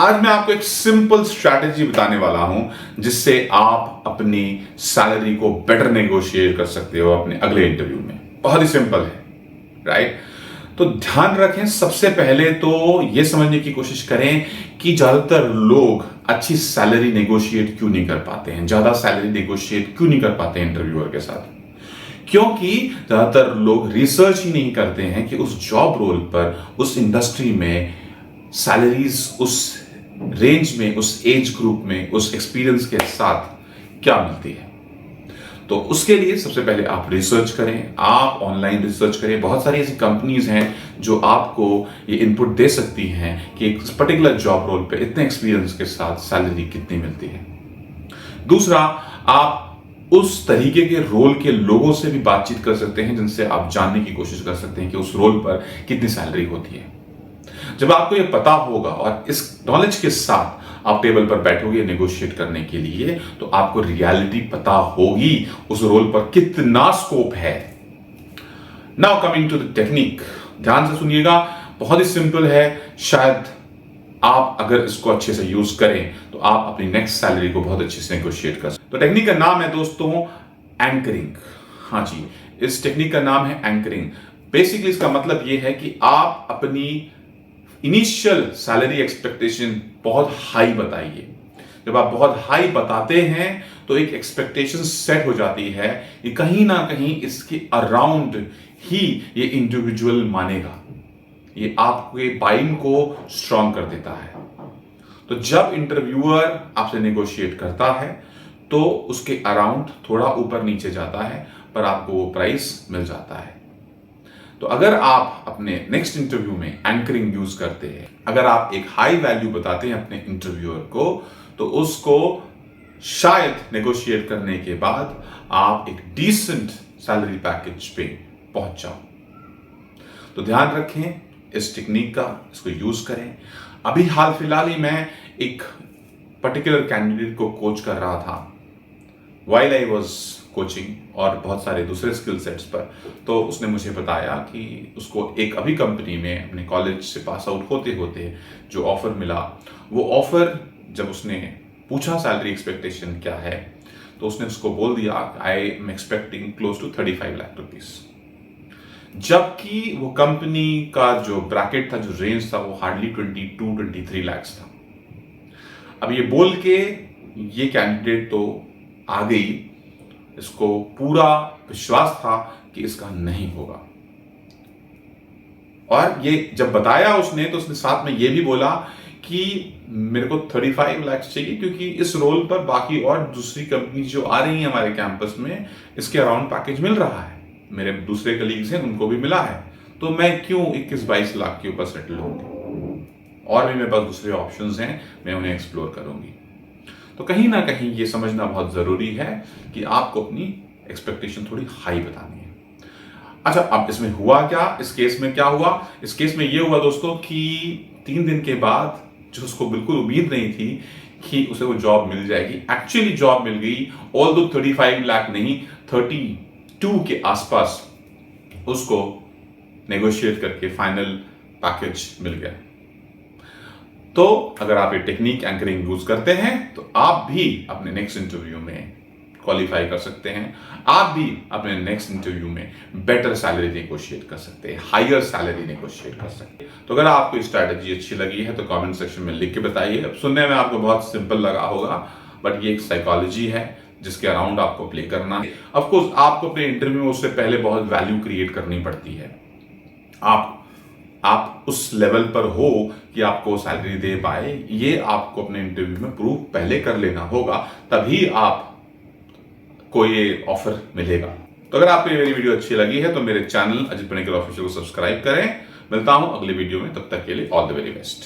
आज मैं आपको एक सिंपल स्ट्रैटेजी बताने वाला हूं जिससे आप अपनी सैलरी को बेटर नेगोशिएट कर सकते हो अपने अगले इंटरव्यू में। बहुत ही सिंपल है, राइट? तो ध्यान रखें, सबसे पहले तो यह समझने की कोशिश करें कि ज्यादातर लोग अच्छी सैलरी नेगोशिएट क्यों नहीं कर पाते हैं, ज्यादा सैलरी नेगोशिएट क्यों नहीं कर पाते हैं इंटरव्यूअर के साथ। क्योंकि ज्यादातर लोग रिसर्च ही नहीं करते हैं कि उस जॉब रोल पर, उस इंडस्ट्री में सैलरीज उस रेंज में, उस एज ग्रुप में, उस एक्सपीरियंस के साथ क्या मिलती है। तो उसके लिए सबसे पहले आप रिसर्च करें, आप ऑनलाइन रिसर्च करें। बहुत सारी ऐसी कंपनीज हैं जो आपको ये इनपुट दे सकती हैं कि एक पर्टिकुलर जॉब रोल पे इतने एक्सपीरियंस के साथ सैलरी कितनी मिलती है। दूसरा, आप उस तरीके के रोल के लोगों से भी बातचीत कर सकते हैं जिनसे आप जानने की कोशिश कर सकते हैं कि उस रोल पर कितनी सैलरी होती है। जब आपको ये पता होगा और इस नॉलेज के साथ आप टेबल पर बैठोगे नेगोशिएट करने के लिए, तो आपको रियलिटी पता होगी उस रोल पर कितना स्कोप है। Now coming to the technique, ध्यान से सुनिएगा, बहुत ही सिंपल है। शायद आप अगर इसको अच्छे से यूज करें तो आप अपनी नेक्स्ट सैलरी को बहुत अच्छे से नेगोशिएट कर सकते। तो टेक्निक का नाम है दोस्तों एंकरिंग। हाँ जी, इस टेक्निक का नाम है एंकरिंग। बेसिकली इसका मतलब यह है कि आप अपनी इनिशियल सैलरी एक्सपेक्टेशन बहुत हाई बताइए। जब आप बहुत हाई बताते हैं तो एक एक्सपेक्टेशन सेट हो जाती है कि कहीं ना कहीं इसके अराउंड ही ये इंडिविजुअल मानेगा। ये आपके बाइंग को स्ट्रांग कर देता है। तो जब इंटरव्यूअर आपसे नेगोशिएट करता है तो उसके अराउंड थोड़ा ऊपर नीचे जाता है, पर आपको वो प्राइस मिल जाता है। तो अगर आप अपने नेक्स्ट इंटरव्यू में एंकरिंग यूज करते हैं, अगर आप एक हाई वैल्यू बताते हैं अपने इंटरव्यूअर को, तो उसको शायद नेगोशिएट करने के बाद आप एक डिसेंट सैलरी पैकेज पे पहुंच जाओ। तो ध्यान रखें इस टेक्निक का, इसको यूज करें। अभी हाल फिलहाल ही मैं एक पर्टिकुलर कैंडिडेट को कोच कर रहा था व्हाइल आई वाज कोचिंग और बहुत सारे दूसरे स्किल सेट्स पर। तो उसने मुझे बताया कि उसको एक अभी कंपनी में अपने कॉलेज से पास आउट होते होते जो ऑफर मिला, वो ऑफर जब उसने पूछा सैलरी एक्सपेक्टेशन क्या है, तो उसने उसको बोल दिया I am expecting close to 35 lakh rupees, जबकि वो कंपनी का जो ब्रैकेट था, जो रेंज था, वो हार्डली 22-23 लाख था। अब ये बोल के ये कैंडिडेट तो आ गई, इसको पूरा विश्वास था कि इसका नहीं होगा। और ये जब बताया उसने, तो उसने साथ में ये भी बोला कि मेरे को 35 लाख चाहिए, क्योंकि इस रोल पर बाकी और दूसरी कंपनी जो आ रही है हमारे कैंपस में, इसके अराउंड पैकेज मिल रहा है। मेरे दूसरे कलीग्स हैं, उनको भी मिला है, तो मैं क्यों 21-22 लाख के ऊपर सेटल होंगे। और भी मेरे पास दूसरे ऑप्शंस हैं, मैं उन्हें एक्सप्लोर करूंगी। तो कहीं ना कहीं ये समझना बहुत जरूरी है कि आपको अपनी एक्सपेक्टेशन थोड़ी हाई बतानी है। अच्छा, अब इसमें हुआ क्या, इस केस में क्या हुआ? इस केस में ये हुआ दोस्तों कि 3 दिन के बाद, जो उसको बिल्कुल उम्मीद नहीं थी कि उसे वो जॉब मिल जाएगी, एक्चुअली जॉब मिल गई। ऑल्दो 35 लाख नहीं, 32 के आसपास उसको नेगोशिएट करके फाइनल पैकेज मिल गया। तो अगर आप ये टेक्निक एंकरिंग यूज करते हैं तो आप भी अपने नेक्स्ट इंटरव्यू में क्वालिफाई कर सकते हैं। आप भी अपने नेक्स्ट इंटरव्यू में बेटर सैलरी नेगोशिएट कर सकते हैं, हायर सैलरी नेगोशिएट कर सकते हैं। तो अगर आपको स्ट्रैटेजी अच्छी लगी है तो कमेंट सेक्शन में लिख के बताइए। अब सुनने में आपको बहुत सिंपल लगा होगा, बट ये एक साइकोलॉजी है जिसके अराउंड आपको प्ले करना है। ऑफ कोर्स आपको अपने इंटरव्यू में उससे पहले बहुत वैल्यू क्रिएट करनी पड़ती है। आप उस लेवल पर हो कि आपको सैलरी दे पाए, ये आपको अपने इंटरव्यू में प्रूव पहले कर लेना होगा, तभी आपको ये ऑफर मिलेगा। तो अगर आपको ये मेरी वीडियो अच्छी लगी है तो मेरे चैनल अजित पनेकर ऑफिशियल को सब्सक्राइब करें। मिलता हूं अगले वीडियो में, तब तक के लिए ऑल द वेरी बेस्ट।